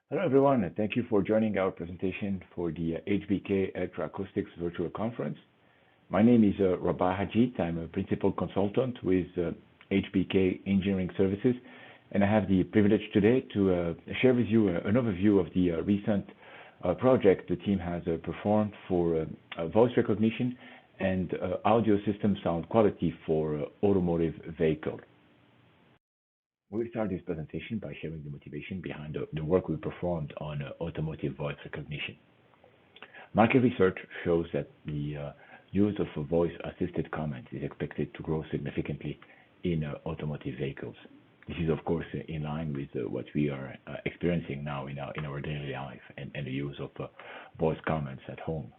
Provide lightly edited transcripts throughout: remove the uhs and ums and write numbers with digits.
Hello, everyone, and thank you for joining our presentation for the HBK Electroacoustics Virtual Conference. My name is Rabah Hadjit. I'm a principal consultant with HBK Engineering Services, and I have the privilege today to share with you an overview of the recent project the team has performed for voice recognition and audio system sound quality for automotive vehicle. We'll start this presentation by sharing the motivation behind the work we performed on automotive voice recognition. Market research shows that the use of voice-assisted comments is expected to grow significantly in automotive vehicles. This is, of course, in line with what we are experiencing now in our daily life and the use of voice comments at home.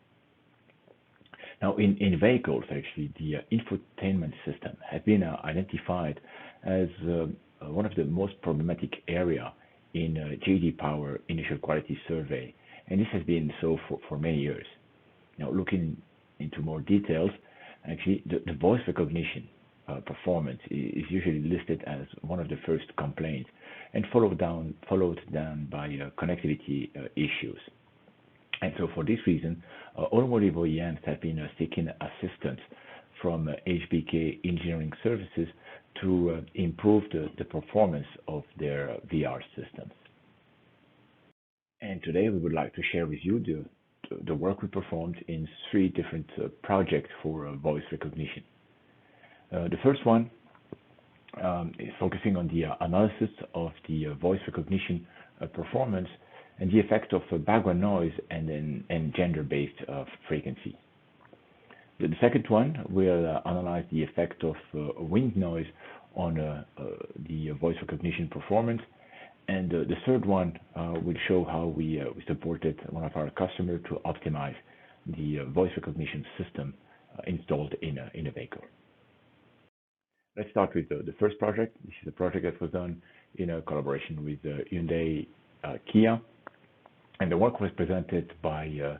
Now, in vehicles, actually, the infotainment system has been identified as one of the most problematic area in J.D. Power initial quality survey, and this has been so for many years. Now, looking into more details, actually, the voice recognition performance is usually listed as one of the first complaints, and followed down by connectivity issues. And so, for this reason, automotive OEMs have been seeking assistance from HBK Engineering Services to improve the performance of their VR systems. And today we would like to share with you the work we performed in three different projects for voice recognition. The first one is focusing on the analysis of the voice recognition performance and the effect of background noise and gender-based frequency. The second one will analyze the effect of wind noise on the voice recognition performance. And the third one will show how we supported one of our customers to optimize the voice recognition system installed in a vehicle. Let's start with the first project. This is a project that was done in a collaboration with Hyundai Kia. And the work was presented by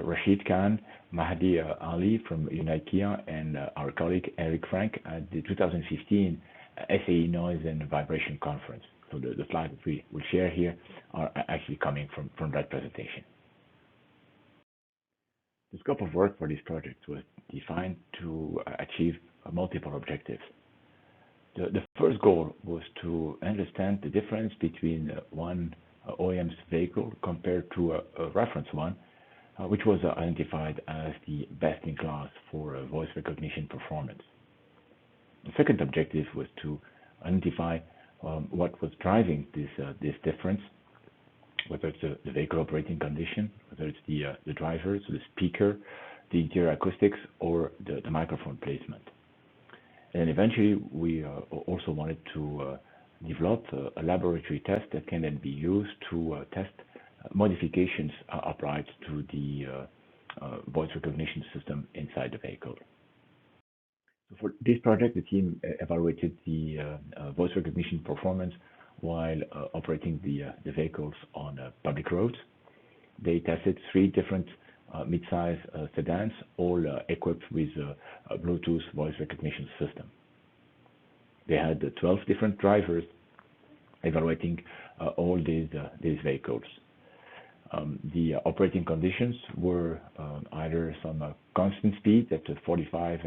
Rashid Khan, Mahdi Ali from Hyundai Kia, and our colleague Eric Frank at the 2015 SAE Noise and Vibration Conference. So the slides that we will share here are actually coming from that presentation. The scope of work for this project was defined to achieve multiple objectives. The first goal was to understand the difference between one OEM's vehicle compared to a reference one, which was identified as the best-in-class for voice recognition performance. The second objective was to identify what was driving this difference, whether it's the vehicle operating condition, whether it's the drivers, the speaker, the interior acoustics, or the microphone placement. And eventually, we also wanted to develop a laboratory test that can then be used to test modifications applied to the voice recognition system inside the vehicle. So for this project, the team evaluated the voice recognition performance while operating the vehicles on public roads. They tested three different mid-size sedans, all equipped with a Bluetooth voice recognition system. They had 12 different drivers evaluating all these vehicles. The operating conditions were either some constant speed at 45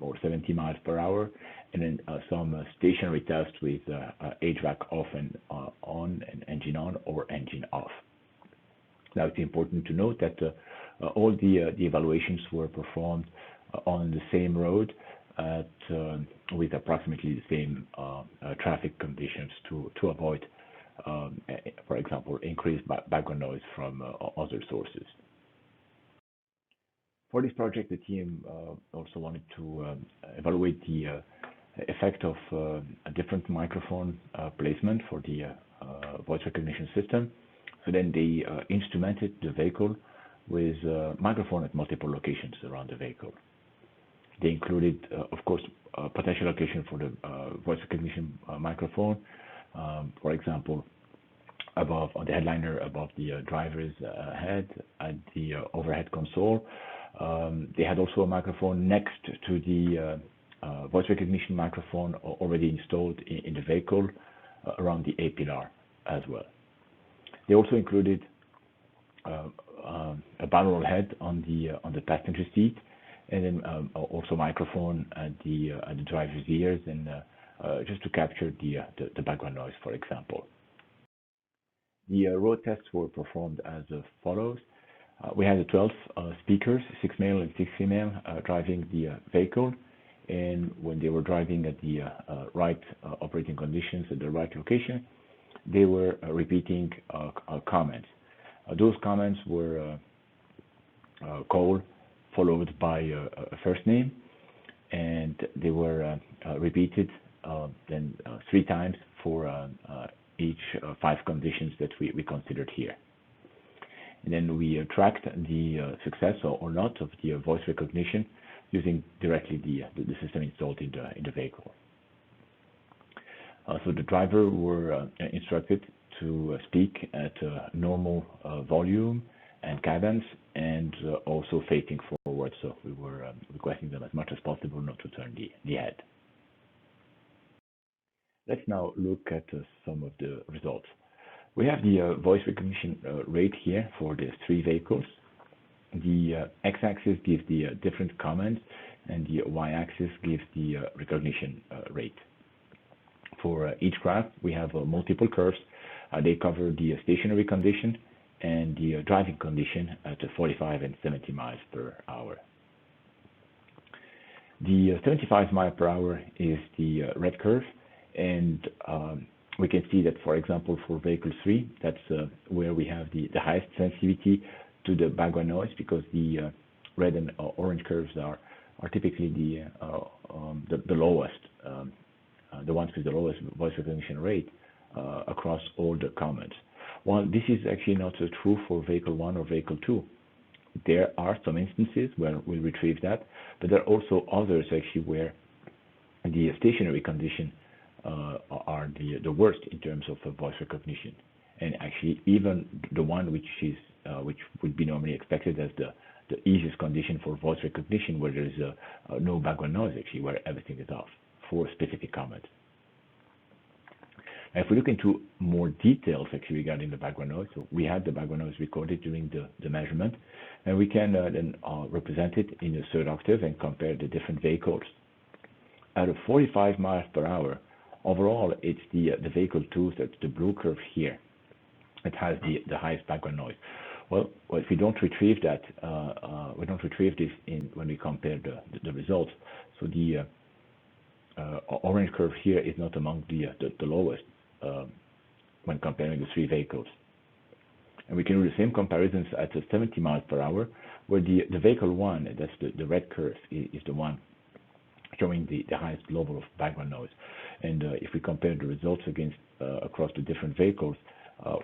or 70 miles per hour, and then some stationary tests with HVAC off and on, and engine on or engine off. Now, it's important to note that all the evaluations were performed on the same road with approximately the same traffic conditions to avoid, for example, increased background noise from other sources. For this project, the team also wanted to evaluate the effect of a different microphone placement for the voice recognition system. So then they instrumented the vehicle with a microphone at multiple locations around the vehicle. They included, of course, a potential location for the voice recognition microphone, for example, above on the headliner, above the driver's head, at the overhead console. They had also a microphone next to the voice recognition microphone already installed in the vehicle around the A pillar as well. They also included a binaural head on the passenger seat, and then also microphone at the driver's ears, and just to capture the background noise, for example. The road tests were performed as follows. We had 12 speakers, 6 male and 6 female, driving the vehicle, and when they were driving at the right operating conditions at the right location, they were repeating comments. Those comments were call followed by a first name, and they were repeated then 3 times for each 5 conditions that we considered here. And then we tracked the success or not of the voice recognition using directly the system installed in the vehicle. So the driver were instructed to speak at a normal volume and cadence, and also facing forward. So we were requesting them as much as possible not to turn the head. Let's now look at some of the results. We have the voice recognition rate here for the 3 vehicles. The x-axis gives the different comments, and the y-axis gives the recognition rate. For each graph, we have multiple curves. They cover the stationary condition and the driving condition at 45 and 70 miles per hour. The 75 miles per hour is the red curve, and we can see that, for example, for vehicle 3, that's where we have the highest sensitivity to the background noise, because the red and orange curves are typically the lowest, the ones with the lowest voice recognition rate across all the comments. While this is actually not so true for vehicle 1 or vehicle 2. There are some instances where we retrieve that, but there are also others actually where the stationary condition are the worst in terms of voice recognition, and actually even the one which would be normally expected as the easiest condition for voice recognition, where there is no background noise, actually where everything is off for specific comments. If we look into more details actually regarding the background noise, so we had the background noise recorded during the measurement, and we can then represent it in a third octave and compare the different vehicles. At 45 miles per hour, overall, it's the vehicle 2, that's the blue curve here. It has the highest background noise. Well, if we don't retrieve that, we don't retrieve this when we compare the results. So the orange curve here is not among the lowest when comparing the 3 vehicles. And we can do the same comparisons at 70 miles per hour, where the vehicle 1, that's the red curve, is the one showing the highest level of background noise. And if we compare the results against across the different vehicles,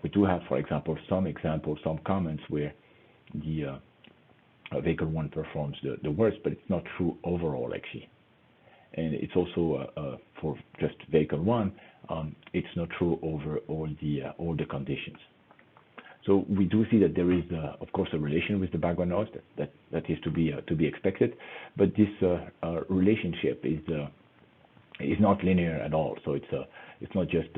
we do have, for example, some comments where the vehicle 1 performs the worst, but it's not true overall actually. And it's also for just vehicle 1, it's not true over all the conditions. So we do see that there is, of course, a relation with the background noise that is to be expected, but this relationship is not linear at all. So it's not just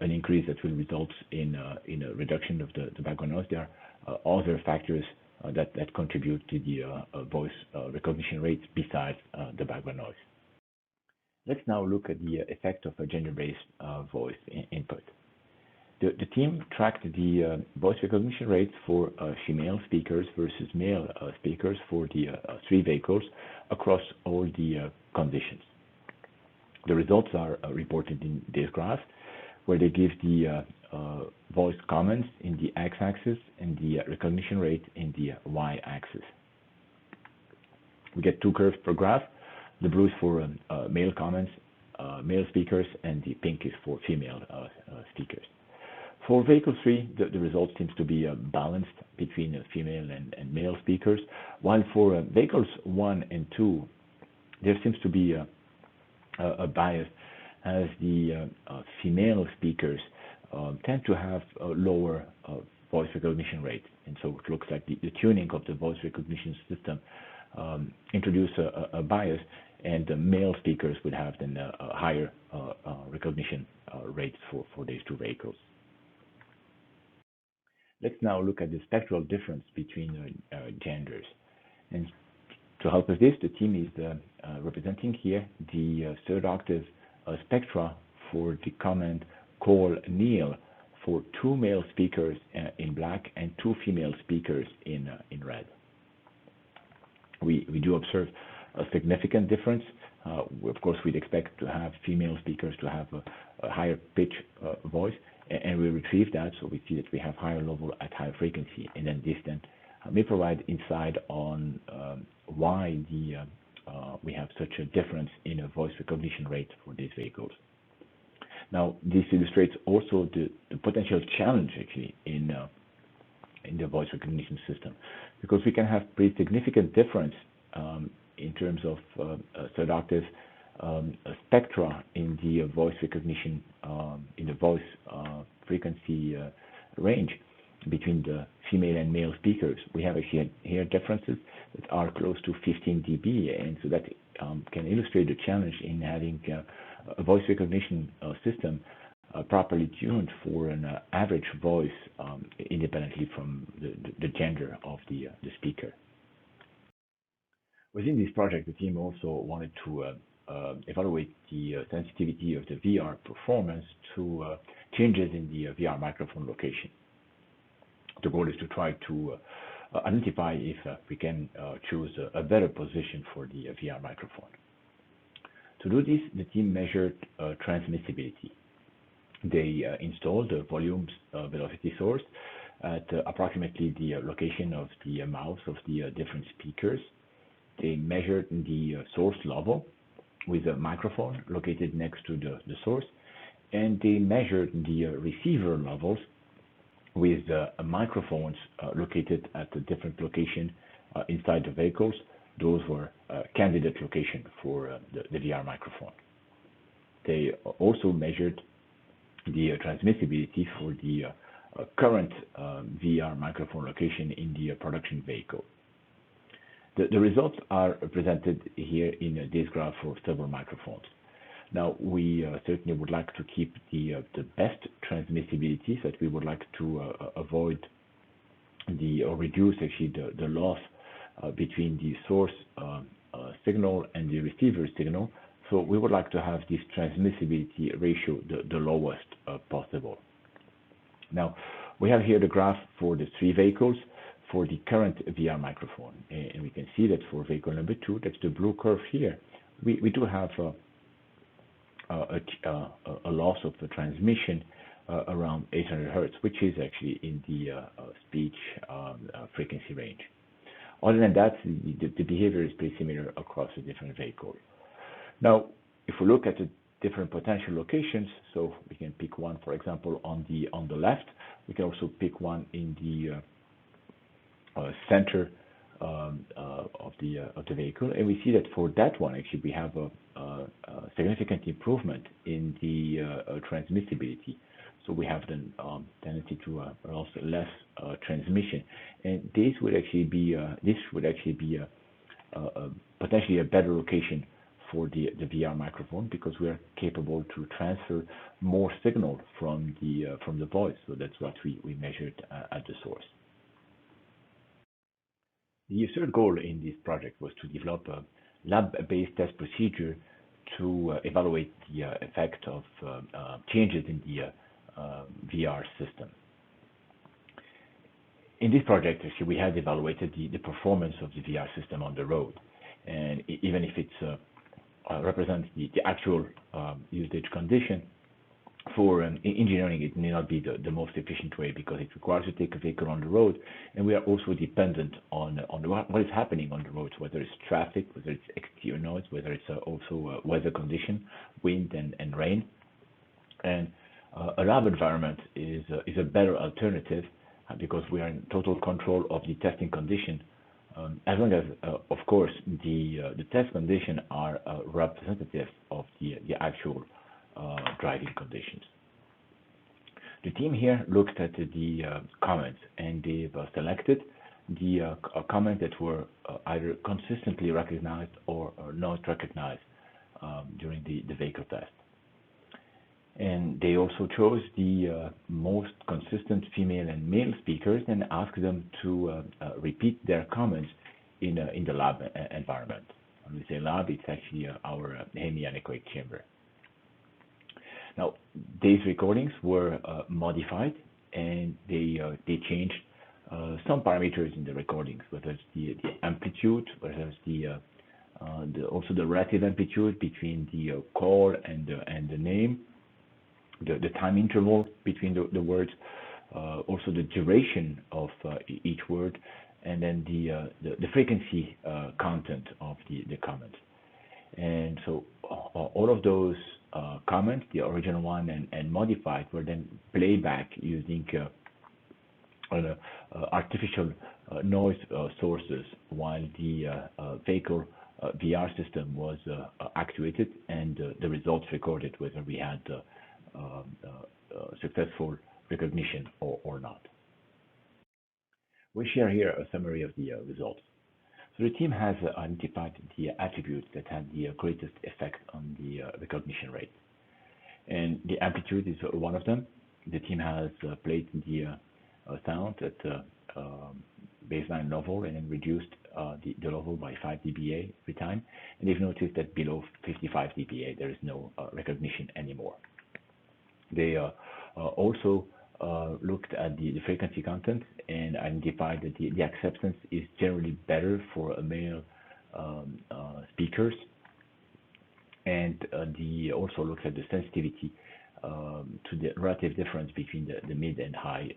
an increase that will result in a reduction of the background noise. There are other factors that contribute to the voice recognition rates besides the background noise. Let's now look at the effect of a gender-based voice input. The team tracked the voice recognition rates for female speakers versus male speakers for the 3 vehicles across all the conditions. The results are reported in this graph, where they give the voice comments in the x-axis and the recognition rate in the y-axis. We get 2 curves per graph. The blue is for male comments, male speakers, and the pink is for female speakers. For vehicle 3, the result seems to be balanced between female and male speakers, while for vehicles 1 and 2, there seems to be a bias, as the female speakers tend to have a lower voice recognition rate. And so it looks like the tuning of the voice recognition system introduce a bias, and the male speakers would have then a higher recognition rates for these 2 vehicles. Let's now look at the spectral difference between genders. And to help with this, the team is representing here the third octave spectra for the command call Neil for 2 male speakers in black and 2 female speakers in red. We do observe a significant difference. Of course, we'd expect to have female speakers to have a higher pitch voice, and we retrieve that, so we see that we have higher level at higher frequency, and then this may provide insight on why we have such a difference in a voice recognition rate for these vehicles. Now, this illustrates also the potential challenge actually in the voice recognition system, because we can have pretty significant difference in terms of third octave spectra in the voice recognition, in the voice frequency range between the female and male speakers. We have actually here differences that are close to 15 dB, and so that can illustrate the challenge in having a voice recognition system properly tuned for an average voice independently from the gender of the speaker. Within this project, the team also wanted to evaluate the sensitivity of the VR performance to changes in the VR microphone location. The goal is to try to identify if we can choose a better position for the VR microphone. To do this, the team measured transmissibility. They installed a volume velocity source at approximately the location of the mouths of the different speakers. They measured the source level with a microphone located next to the source, and they measured the receiver levels with microphones located at a different location inside the vehicles. Those were candidate location for the VR microphone. They also measured the transmissibility for the current VR microphone location in the production vehicle. The results are presented here in this graph for several microphones. Now, we certainly would like to keep the best transmissibility, so that we would like to avoid or reduce actually the loss between the source signal and the receiver signal. So we would like to have this transmissibility ratio the lowest possible. Now, we have here the graph for the 3 vehicles for the current VR microphone, and we can see that for vehicle number 2, that's the blue curve here, we do have a loss of the transmission around 800 Hertz, which is actually in the speech frequency range. Other than that, the behavior is pretty similar across the different vehicles. Now, if we look at the different potential locations, so we can pick one, for example, on the left. We can also pick one in the center of the vehicle, and we see that for that one, actually, we have a significant improvement in the transmissibility. So we have the tendency to also less transmission, and this would actually be potentially a better location for the VR microphone, because we are capable to transfer more signal from the voice. So that's what we measured at the source. The third goal in this project was to develop a lab-based test procedure to evaluate the effect of changes in the VR system. In this project, actually, we had evaluated the performance of the VR system on the road, and even if it represents the actual usage condition, for engineering, it may not be the most efficient way, because it requires to take a vehicle on the road, and we are also dependent on what is happening on the roads, whether it's traffic, whether it's exterior noise, whether it's also weather condition, wind and rain. And a lab environment is a better alternative, because we are in total control of the testing condition, as long as, of course, the test conditions are representative of the actual driving conditions. The team here looked at the comments, and they've selected the comments that were either consistently recognized or not recognized during the vehicle test. And they also chose the most consistent female and male speakers and asked them to repeat their comments in the lab environment. When we say lab, it's actually our hemi-anechoic chamber. Now, these recordings were modified, and they changed some parameters in the recordings, whether it's the amplitude, whether it's also the relative amplitude between the call and the name, the time interval between the words, also the duration of each word, and then the frequency content of the comment. And so all of those comments, the original one and modified, were then played back using artificial noise sources while the vehicle VR system was actuated, and the results recorded whether we had successful recognition or not. We share here a summary of the results. So the team has identified the attributes that had the greatest effect on the recognition rate. And the amplitude is one of them. The team has played the sound at baseline level and then reduced the level by 5 dBA every time. And they've noticed that below 55 dBA, there is no recognition anymore. They also looked at the frequency content and identified that the acceptance is generally better for male speakers, and also looked at the sensitivity to the relative difference between the mid and high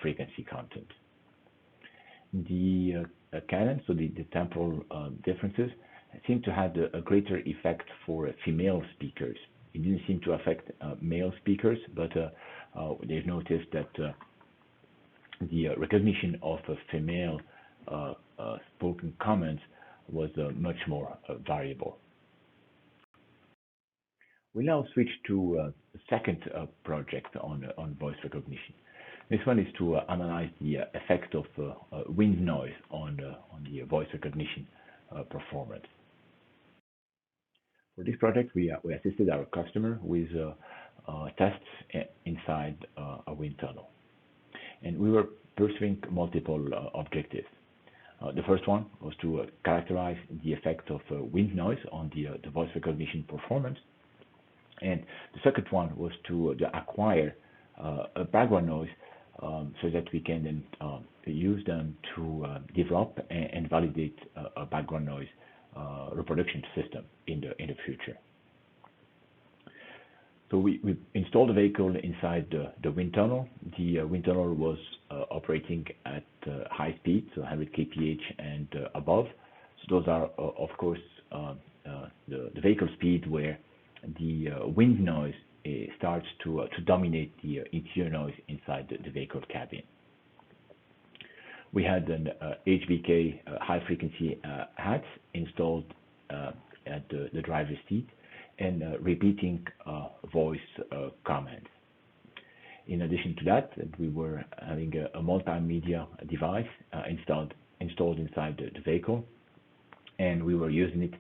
frequency content. The cadence, so the temporal differences, seem to have a greater effect for female speakers. It didn't seem to affect male speakers, but they've noticed that the recognition of female spoken comments was much more variable. We now switch to the second project on voice recognition. This one is to analyze the effect of wind noise on the voice recognition performance. For this project, we assisted our customer with tests inside a wind tunnel. And we were pursuing multiple objectives. The first one was to characterize the effect of wind noise on the voice recognition performance. And the second one was to acquire a background noise so that we can then use them to develop and validate a background noise reproduction system in the future. So we installed the vehicle inside the wind tunnel. The wind tunnel was operating at high speed, so 100 kph and above. So those are, of course, the vehicle speed where the wind noise starts to dominate the interior noise inside the vehicle cabin. We had an HBK high frequency hat installed at the driver's seat and repeating voice commands. In addition to that, we were having a multimedia device installed inside the vehicle, and we were using it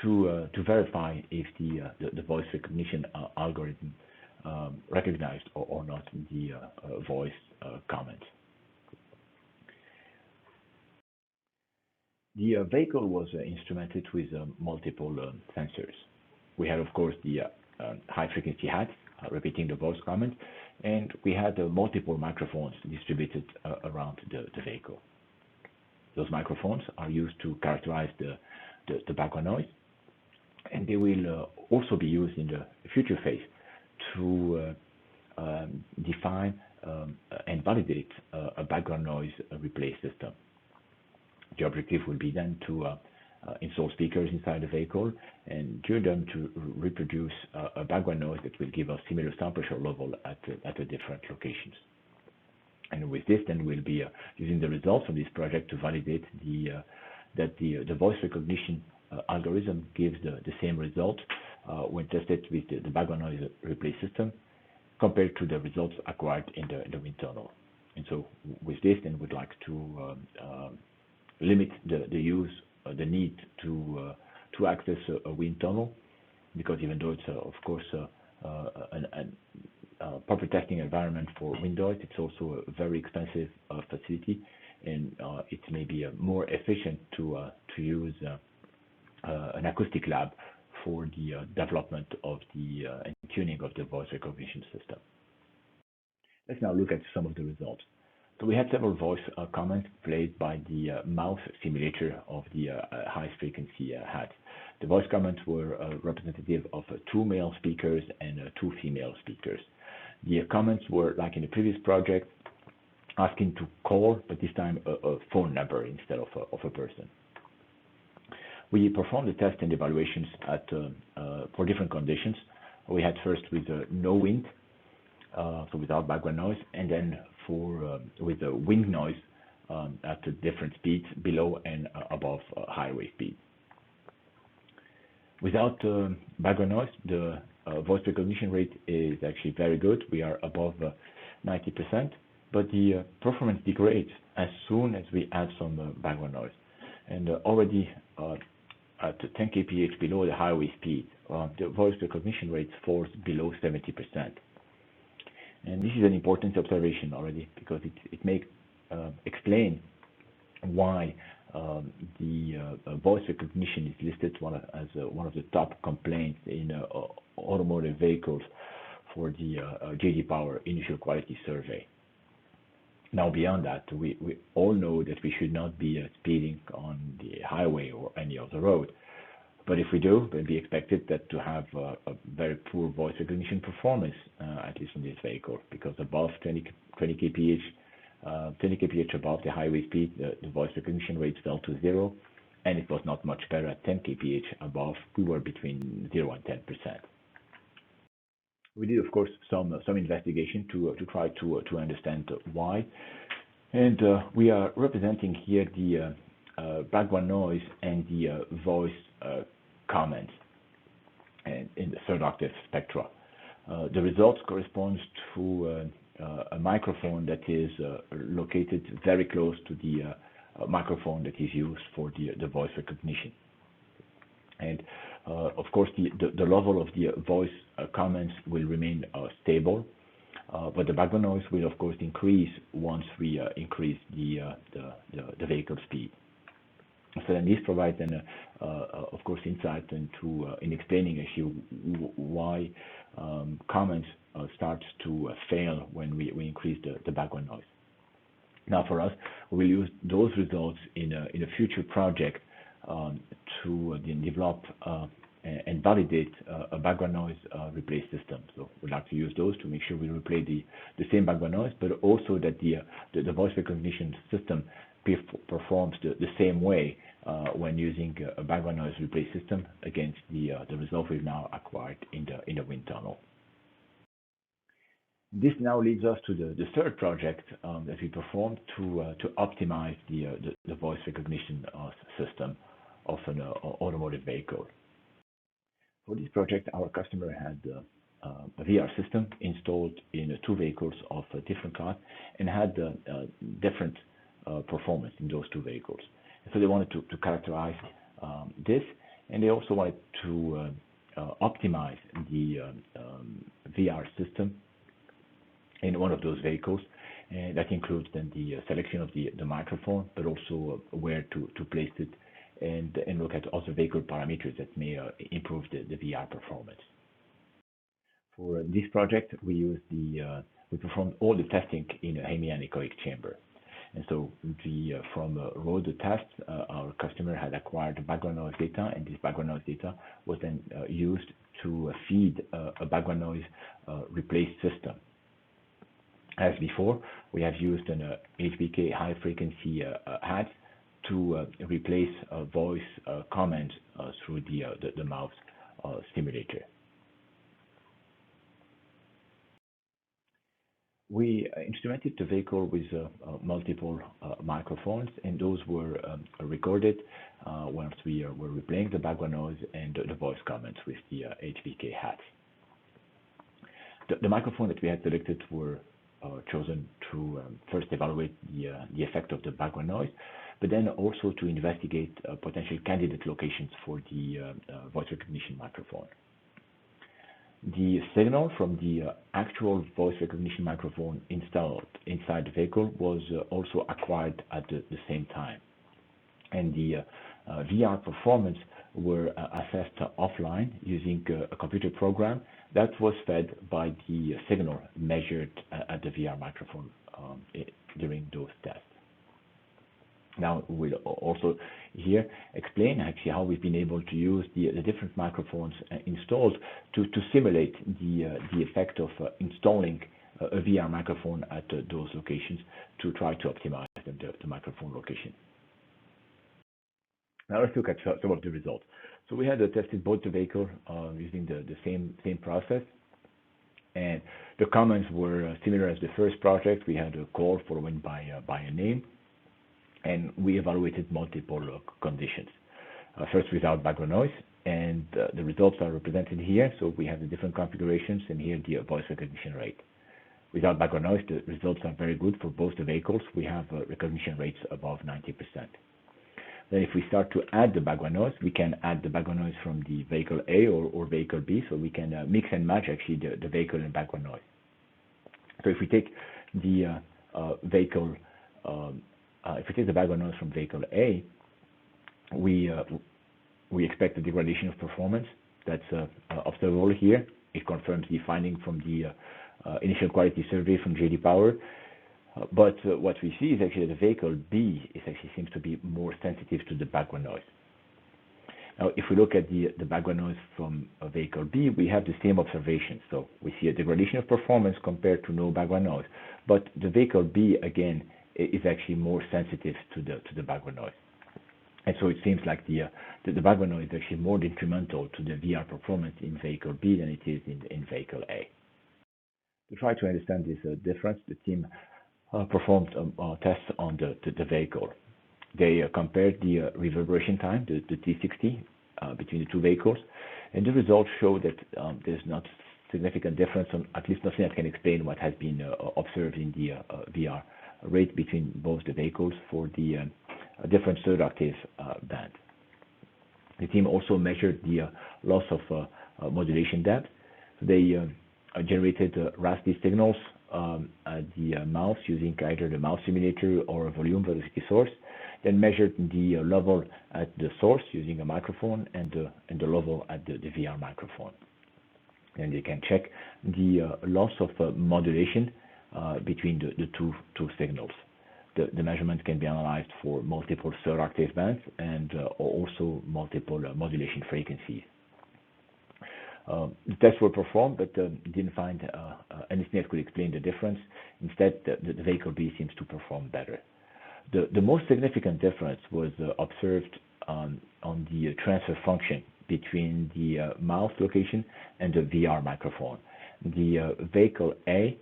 to verify if the voice recognition algorithm recognized or not the voice comments. The vehicle was instrumented with multiple sensors. We had, of course, the high frequency hat repeating the voice comment, and we had multiple microphones distributed around the vehicle. Those microphones are used to characterize the background noise, and they will also be used in the future phase to define and validate a background noise replay system. The objective will be then to install speakers inside the vehicle and tune them to reproduce a background noise that will give a similar sound pressure level at the different locations. And with this, then we'll be using the results from this project to validate that the voice recognition algorithm gives the same result when tested with the background noise replay system compared to the results acquired in the wind tunnel. And so with this, then we'd like to limit the need to access a wind tunnel, because even though it's of course a proper testing environment for Windows. It's also a very expensive facility, and it may be more efficient to use an acoustic lab for the development of the and tuning of the voice recognition system. Let's now look at some of the results. So we had several voice comments played by the mouse simulator of the high frequency hat. The voice comments were representative of 2 male speakers and 2 female speakers. The comments were, like in the previous project, asking to call, but this time a phone number instead of a person. We performed the test and evaluations at for different conditions. We had first with no wind, so without background noise, and then for with the wind noise at different speeds below and above highway speed. Without background noise, the voice recognition rate is actually very good. We are above 90%, but the performance degrades as soon as we add some background noise. And already at 10 kph below the highway speed, the voice recognition rate falls below 70%. And this is an important observation already, because it may explain why the voice recognition is listed as one of the top complaints in automotive vehicles for the J.D. Power initial quality survey. Now, beyond that, we all know that we should not be speeding on the highway or any other road. But if we do, we'll be expected that to have a very poor voice recognition performance, at least on this vehicle, because above 20 kph, 20 kph above the highway speed, the voice recognition rate fell to 0, and it was not much better at 10 kph above. We were between 0 and 10%. We did, of course, some investigation to try to understand why, and we are representing here the background noise and the voice comments and in the third octave spectra. The results correspond to a microphone that is located very close to the microphone that is used for the voice recognition. And of course, the level of the voice comments will remain stable, but the background noise will, of course, increase once we increase the vehicle speed. So then this provides then, of course, insight into in explaining actually why comments start to fail when we increase the background noise. Now, for us, we'll use those results in a future project to develop and validate a background noise replay system. So we'd like to use those to make sure we replay the same background noise, but also that the voice recognition system performs the same way when using a background noise replay system against the result we've now acquired in the wind tunnel. This now leads us to the third project that we performed to optimize the voice recognition system of an automotive vehicle. For this project, our customer had a VR system installed in 2 vehicles of a different class and had different performance in those 2 vehicles. So they wanted to characterize this, and they also wanted to optimize the VR system in one of those vehicles, and that includes then the selection of the microphone, but also where to place it, and look at other vehicle parameters that may improve the VR performance. For this project, we performed all the testing in a hemianechoic chamber. And so from road tests, our customer had acquired background noise data, and this background noise data was then used to feed a background noise replace system. As before, we have used an HBK high frequency hat to replace voice comments through the mouse simulator. We instrumented the vehicle with multiple microphones, and those were recorded once we were replaying the background noise and the voice comments with the HBK hats. The microphone that we had selected were chosen to first evaluate the effect of the background noise, but then also to investigate potential candidate locations for the voice recognition microphone. the signal from the actual voice recognition microphone installed inside the vehicle was also acquired at the same time. And the VR performance were assessed offline using a computer program that was fed by the signal measured at the VR microphone during those tests. Now we'll also here explain actually how we've been able to use the different microphones installed to simulate the effect of installing a VR microphone at those locations to try to optimize the microphone location. Now let's look at some of the results. So we had tested both the vehicle using the same process, and the comments were similar as the first project. We had a call followed by a name, and we evaluated multiple conditions. First, without background noise, and the results are represented here. So we have the different configurations, and here the voice recognition rate. Without background noise, the results are very good for both the vehicles. We have recognition rates above 90%. Then if we start to add the background noise, we can add the background noise from the vehicle A or vehicle B, so we can mix and match actually the vehicle and background noise. So if we take the vehicle, if we take the background noise from vehicle A, we expect a degradation of performance. That's observable here. It confirms the finding from the initial quality survey from JD Power. But what we see is actually the vehicle B seems to be more sensitive to the background noise. Now, if we look at the background noise from vehicle B, we have the same observation. So we see a degradation of performance compared to no background noise. But the vehicle B, again, is actually more sensitive to the background noise. And so it seems like the background noise is actually more detrimental to the VR performance in vehicle B than it is in vehicle A. To try to understand this difference, the team performed tests on the vehicle. They compared the reverberation time, the T60, between the two vehicles, and the results show that there's not significant difference, on at least nothing that can explain what has been observed in the VR rate between both the vehicles for the different third octave band. The team also measured the loss of modulation depth. They generated raspy signals at the mouse using either the mouse simulator or a volume velocity source, then measured the level at the source using a microphone and the level at the VR microphone. And you can check the loss of modulation between the two signals. The measurement can be analyzed for multiple third octave bands and also multiple modulation frequencies. The tests were performed, but didn't find anything that could explain the difference. Instead, the vehicle B seems to perform better. The most significant difference was observed on the transfer function between the mouse location and the VR microphone. The vehicle A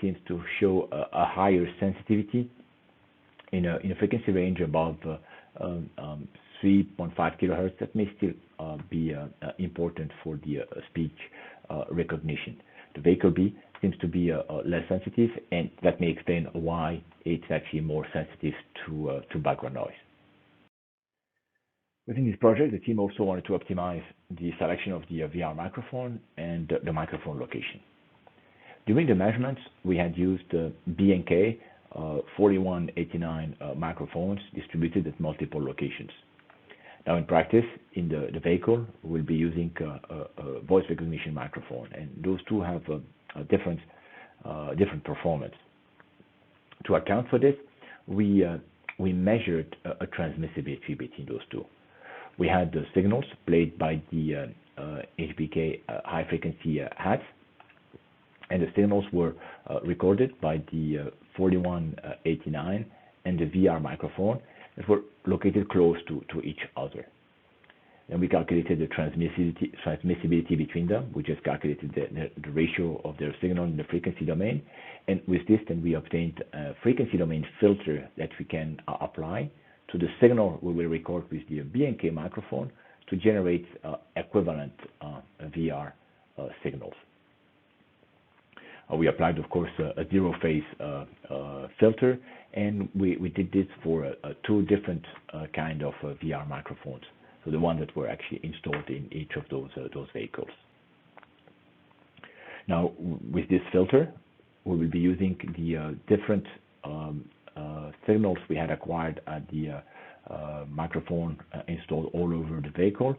seems to show a higher sensitivity in a frequency range above 3.5 kilohertz. That may still be important for the speech recognition. The vehicle B seems to be less sensitive, and that may explain why it's actually more sensitive to background noise. Within this project, the team also wanted to optimize the selection of the VR microphone and the microphone location. During the measurements, we had used B&K 4189 microphones distributed at multiple locations. Now, in practice, in the vehicle, we'll be using a voice recognition microphone, and those two have a different performance. To account for this, we measured a transmissibility between those two. We had the signals played by the HBK high frequency hats, and the signals were recorded by the 4189 and the VR microphone that were located close to each other. Then we calculated the transmissibility between them. We just calculated the ratio of their signal in the frequency domain, and with this, then we obtained a frequency domain filter that we can apply to the signal we will record with the B&K microphone to generate equivalent VR signals. We applied, of course, a zero phase filter, and we did this for two different kind of VR microphones. So the ones that were actually installed in each of those vehicles. Now, with this filter, we will be using the different signals we had acquired at the microphone installed all over the vehicle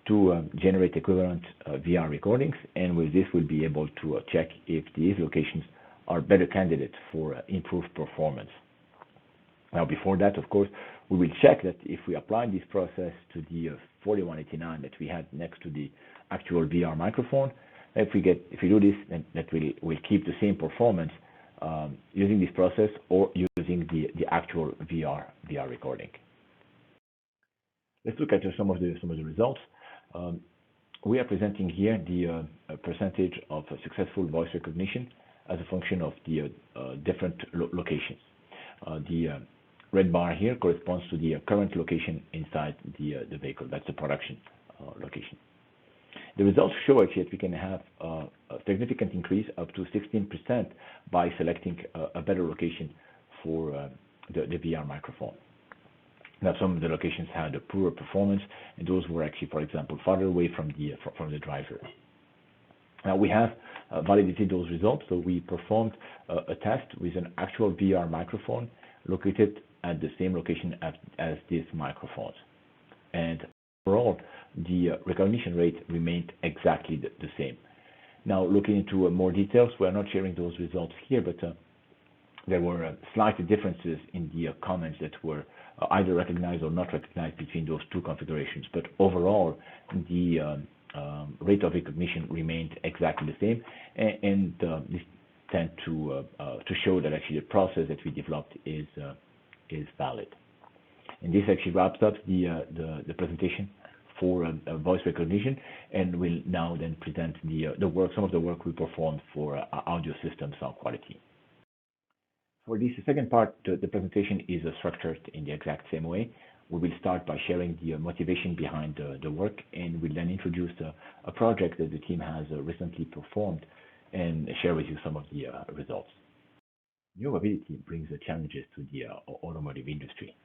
to generate equivalent VR recordings, and with this we'll be able to check if these locations are better candidates for improved performance. Now, before that, of course, we will check that if we apply this process to the 4189 that we had next to the actual VR microphone, if we do this, then that will keep the same performance using this process or using the actual VR recording. Let's look at some of the results. We are presenting here the percentage of successful voice recognition as a function of the different locations. The red bar here corresponds to the current location inside the vehicle. That's the production location. The results show actually that we can have a significant increase up to 16% by selecting a better location for the VR microphone. Now, some of the locations had a poorer performance, and those were actually, for example, farther away from the driver. Now, we have validated those results, so we performed a test with an actual VR microphone located at the same location as these microphones. And overall, the recognition rate remained exactly the same. Now, looking into more details, we are not sharing those results here, but there were slight differences in the comments that were either recognized or not recognized between those two configurations. But overall, the rate of recognition remained exactly the same, and this tends to show that actually the process that we developed is valid. And this actually wraps up the presentation for voice recognition, and will now then present some of the work we performed for audio system sound quality. For this second part, the presentation is structured in the exact same way. We will start by sharing the motivation behind the work, and we'll then introduce a project that the team has recently performed and share with you some of the results. New mobility brings challenges to the automotive industry.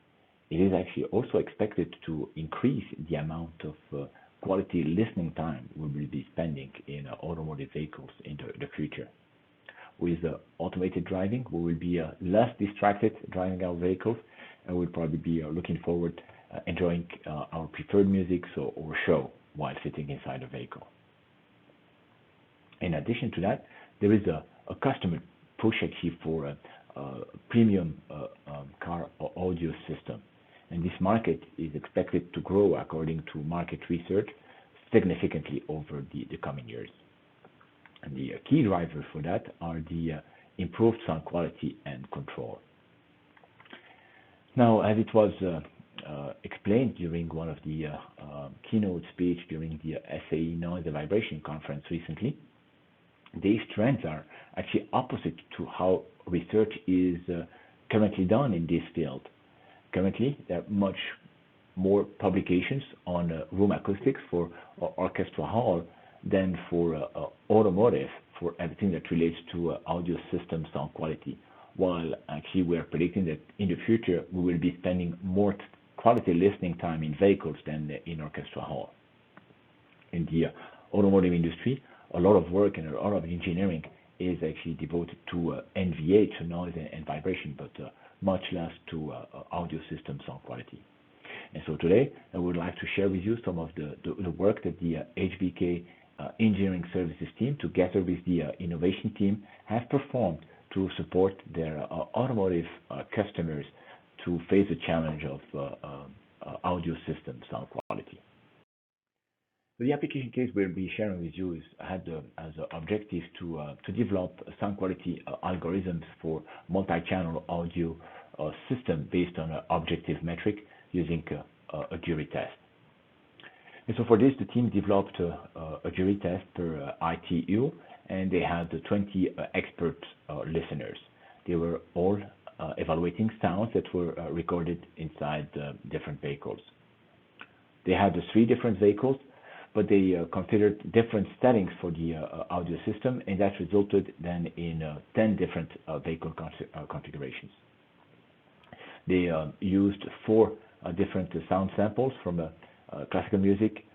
It is actually also expected to increase the amount of quality listening time we will be spending in automotive vehicles in the future. With automated driving, we will be less distracted driving our vehicles, and we'll probably be looking forward enjoying our preferred music or show while sitting inside a vehicle. In addition to that, there is a customer push actually for a premium car audio system, and this market is expected to grow according to market research significantly over the coming years. And the key drivers for that are the improved sound quality and control. Now, as it was explained during one of the keynote speech during the SAE Noise and Vibration conference recently, these trends are actually opposite to how research is currently done in this field. Currently, there are much more publications on room acoustics for orchestra hall than for automotive, for everything that relates to audio system sound quality, while actually we are predicting that in the future we will be spending more quality listening time in vehicles than in orchestra hall. In the automotive industry, a lot of work and a lot of engineering is actually devoted to NVH, noise and vibration, but much less to audio system sound quality. And so today I would like to share with you some of the work that the HBK engineering services team, together with the innovation team, have performed to support their automotive customers to face the challenge of audio system sound quality. So the application case we'll be sharing with you had as an objective to develop sound quality algorithms for multi-channel audio system based on an objective metric using a jury test. And so for this, the team developed a jury test per ITU, and they had 20 expert listeners. They were all evaluating sounds that were recorded inside different vehicles. They had 3 different vehicles, but they considered different settings for the audio system, and that resulted then in 10 different vehicle configurations. They used 4 different sound samples from classical music,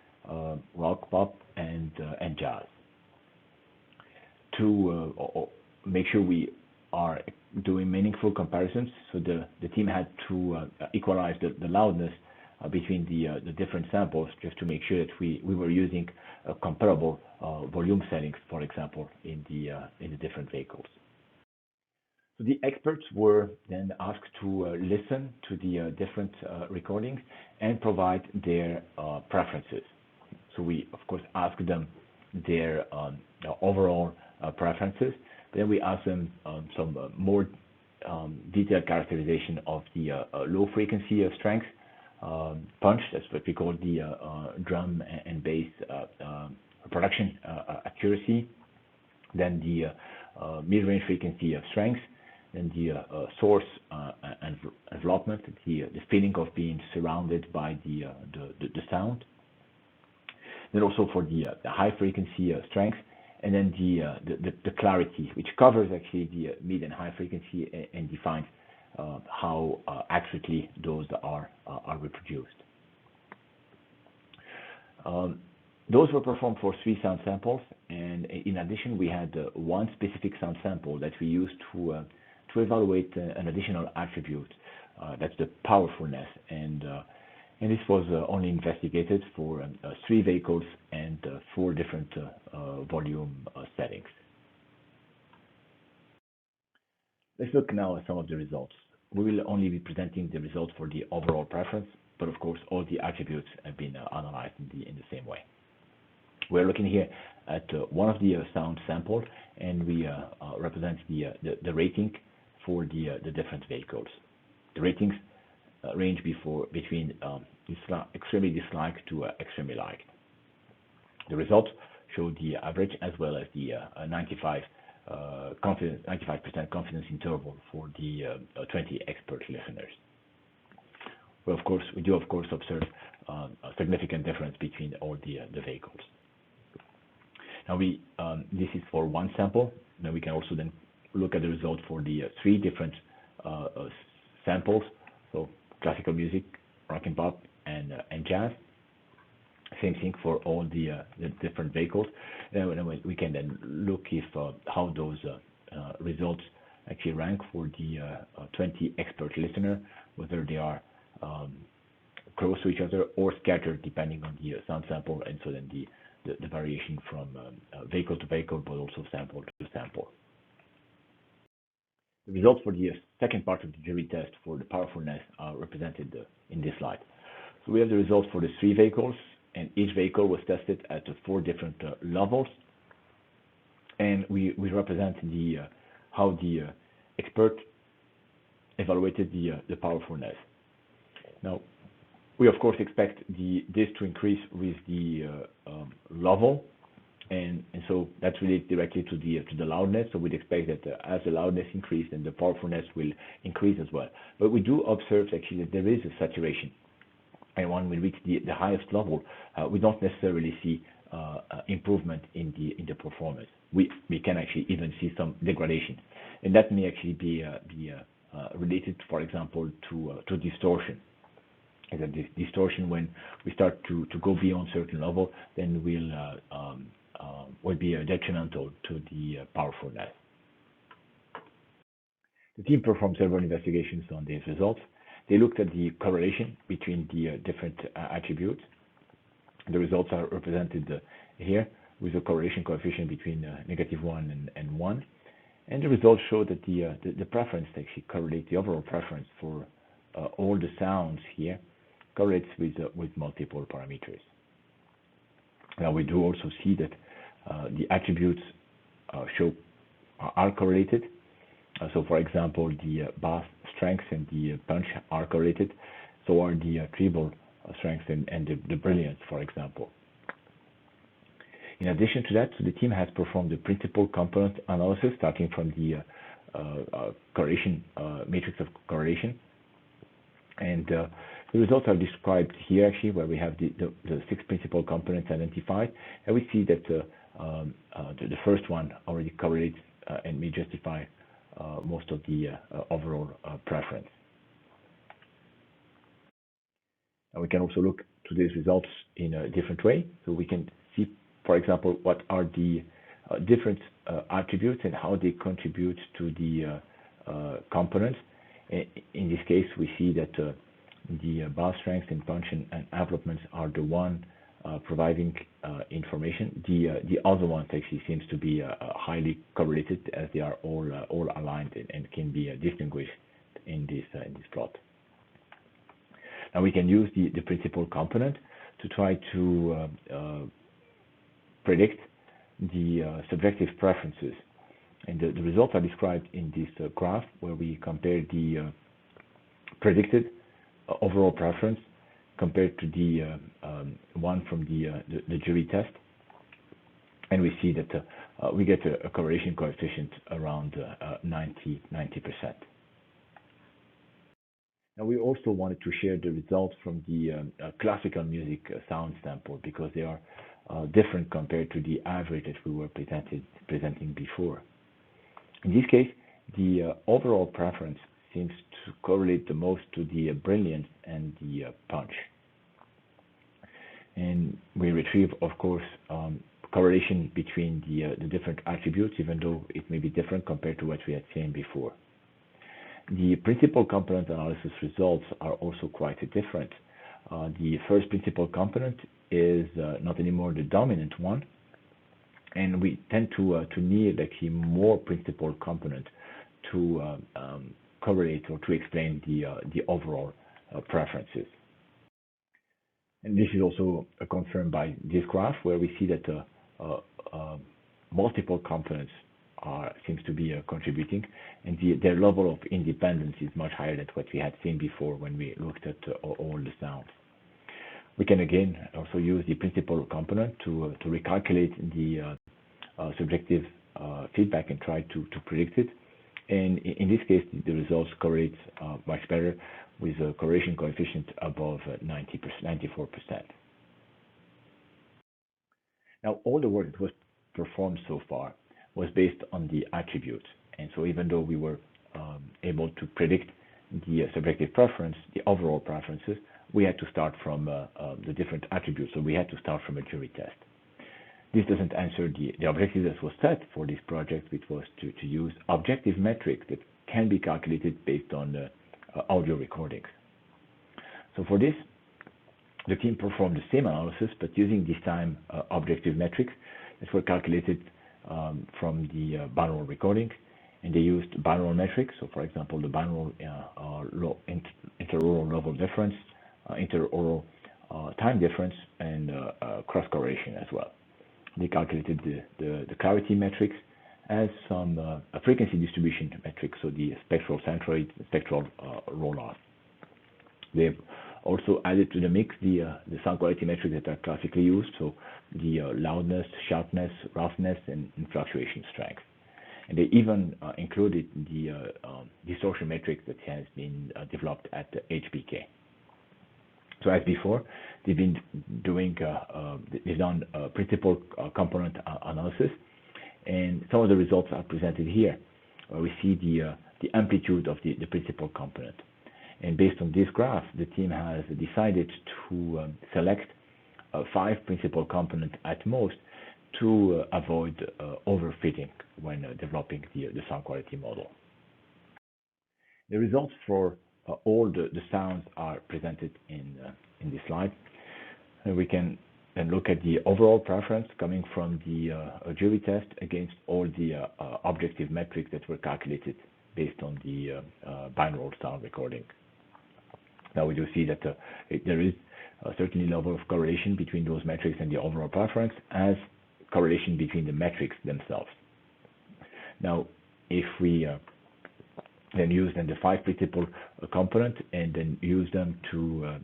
rock, pop, and jazz. to make sure we are doing meaningful comparisons. So the team had to equalize the loudness between the different samples, just to make sure that we were using comparable volume settings, for example, in the different vehicles. So the experts were then asked to listen to the different recordings and provide their preferences. So we, of course, asked them their overall preferences. Then we asked them some more detailed characterization of the low frequency strength, punch, that's what we call the drum and bass production accuracy, then the mid-range frequency strength, then the source envelopment, the feeling of being surrounded by the sound. Then also for the high frequency strength, and then the clarity, which covers actually the mid and high frequency and defines how accurately those are reproduced. Those were performed for 3 sound samples, and in addition, we had one specific sound sample that we used to evaluate an additional attribute. That's the powerfulness, and this was only investigated for 3 vehicles and 4 different volume settings. Let's look now at some of the results. We will only be presenting the results for the overall preference, but of course all the attributes have been analyzed in the same way. We're looking here at one of the sound samples, and we represent the rating for the different vehicles. The ratings range between extremely disliked to extremely liked. The results show the average as well as the 95% confidence interval for the 20 expert listeners. Well, we do observe a significant difference between all the vehicles. Now this is for one sample. Now we can also then look at the result for the 3 different samples. So classical music, rock and pop, and jazz. Same thing for all the different vehicles. And we can then look if how those results actually rank for the 20 expert listener, whether they are close to each other or scattered depending on the sound sample, and so then the variation from vehicle to vehicle, but also sample to sample. The results for the second part of the jury test for the powerfulness are represented in this slide. So we have the results for the 3 vehicles, and each vehicle was tested at 4 different levels, and we represent how the expert evaluated the powerfulness. Now, we of course expect this to increase with the level, and so that's related directly to the loudness. So we'd expect that as the loudness increases, then the powerfulness will increase as well. But we do observe actually that there is a saturation, and when we reach the highest level, we don't necessarily see improvement in the performance. We can actually even see some degradation, and that may actually be related, for example, to distortion. And that distortion, when we start to go beyond certain level, then will be detrimental to the powerfulness. The team performed several investigations on these results. They looked at the correlation between the different attributes. The results are represented here with a correlation coefficient between -1 and 1. And the results show that the preference actually correlates, the overall preference for all the sounds here correlates with multiple parameters. Now we do also see that the attributes are correlated. So for example, the bass strength and the punch are correlated. So are the treble strength and the brilliance, for example. In addition to that, the team has performed the principal component analysis, starting from the correlation matrix of correlation. And the results are described here, actually, where we have the 6 principal components identified. And we see that the first one already correlates and may justify most of the overall preference. And we can also look to these results in a different way. So we can see, for example, what are the different attributes and how they contribute to the components. In this case, we see that the bar strength and punch and envelopments are the one providing information. The other ones actually seems to be highly correlated, as they are all aligned and can be distinguished in this plot. Now we can use the principal component to try to predict the subjective preferences. And the results are described in this graph, where we compare the predicted overall preference compared to the one from the jury test. And we see that we get a correlation coefficient around 90%. Now we also wanted to share the results from the classical music sound sample, because they are different compared to the average that we were presenting before. In this case, the overall preference seems to correlate the most to the brilliance and the punch. And we retrieve, of course, correlation between the different attributes, even though it may be different compared to what we had seen before. The principal component analysis results are also quite different. The first principal component is not anymore the dominant one, and we tend to need actually more principal component to correlate or to explain the overall preferences. And this is also confirmed by this graph, where we see that multiple components seems to be contributing, and their level of independence is much higher than what we had seen before when we looked at all the sounds. We can again also use the principal component to recalculate the subjective feedback and try to predict it. And in this case, the results correlate much better, with a correlation coefficient above 94%. Now, all the work that was performed so far was based on the attributes. And so even though we were able to predict the subjective preference, the overall preferences, we had to start from the different attributes. So we had to start from a jury test. This doesn't answer the objective that was set for this project, which was to use objective metrics that can be calculated based on audio recordings. So for this, the team performed the same analysis, but using this time objective metrics that were calculated from the binaural recording, and they used binaural metrics. So, for example, the binaural interoral level difference, interoral time difference, and cross correlation as well. They calculated the clarity metrics as some frequency distribution metrics, so the spectral centroid, spectral roll-off. They've also added to the mix the sound quality metrics that are classically used, so the loudness, sharpness, roughness, and fluctuation strength. And they even included the distortion metric that has been developed at the HBK. So as before, they've been doing they've done principal component analysis, and some of the results are presented here. We see the amplitude of the principal component. And based on this graph, the team has decided to select 5 principal components at most to avoid overfitting when developing the sound quality model. The results for all the sounds are presented in this slide. And we can then look at the overall preference coming from the jury test against all the objective metrics that were calculated based on the binaural sound recording. Now we do see that there is a certain level of correlation between those metrics and the overall preference, as correlation between the metrics themselves. Now, if we then use the 5 principal component and then use them to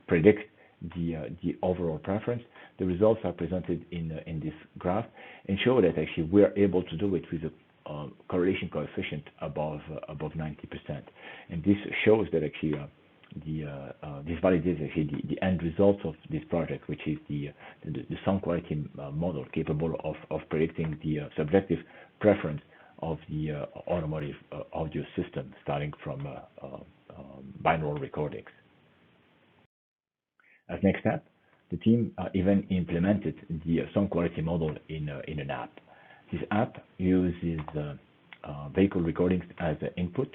predict the overall preference, the results are presented in this graph and show that actually we are able to do it with a correlation coefficient above 90%, and this shows that actually this validates actually the end result of this project, which is the sound quality model capable of predicting the subjective preference of the automotive audio system, starting from binaural recordings. As next step, The team even implemented the sound quality model in an app. This app uses vehicle recordings as an input.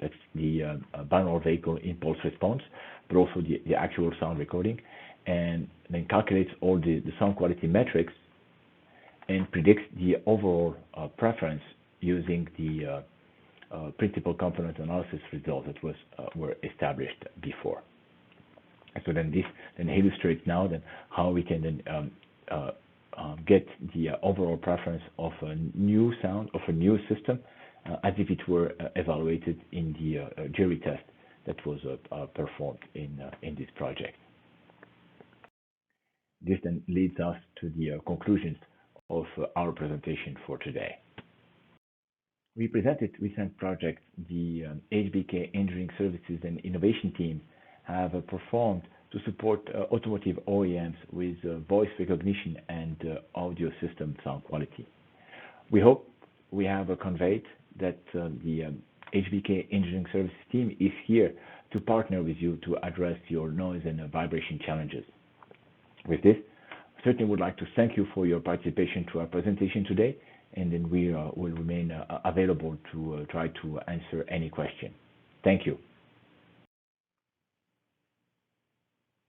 That's the binaural vehicle impulse response, but also the actual sound recording, and then calculates all the sound quality metrics and predicts the overall preference using the principal component analysis results that were established before. So then this illustrates now how we can then get the overall preference of a new sound of a new system as if it were evaluated in the jury test that was performed in this project. This then leads us to the conclusions of our presentation for today. We presented recent projects the HBK Engineering Services and Innovation team have performed to support automotive OEMs with voice recognition and audio system sound quality. We hope we have conveyed that the HBK Engineering Services team is here to partner with you to address your noise and vibration challenges. With this, I certainly would like to thank you for your participation to our presentation today, and then we will remain available to try to answer any question. Thank you.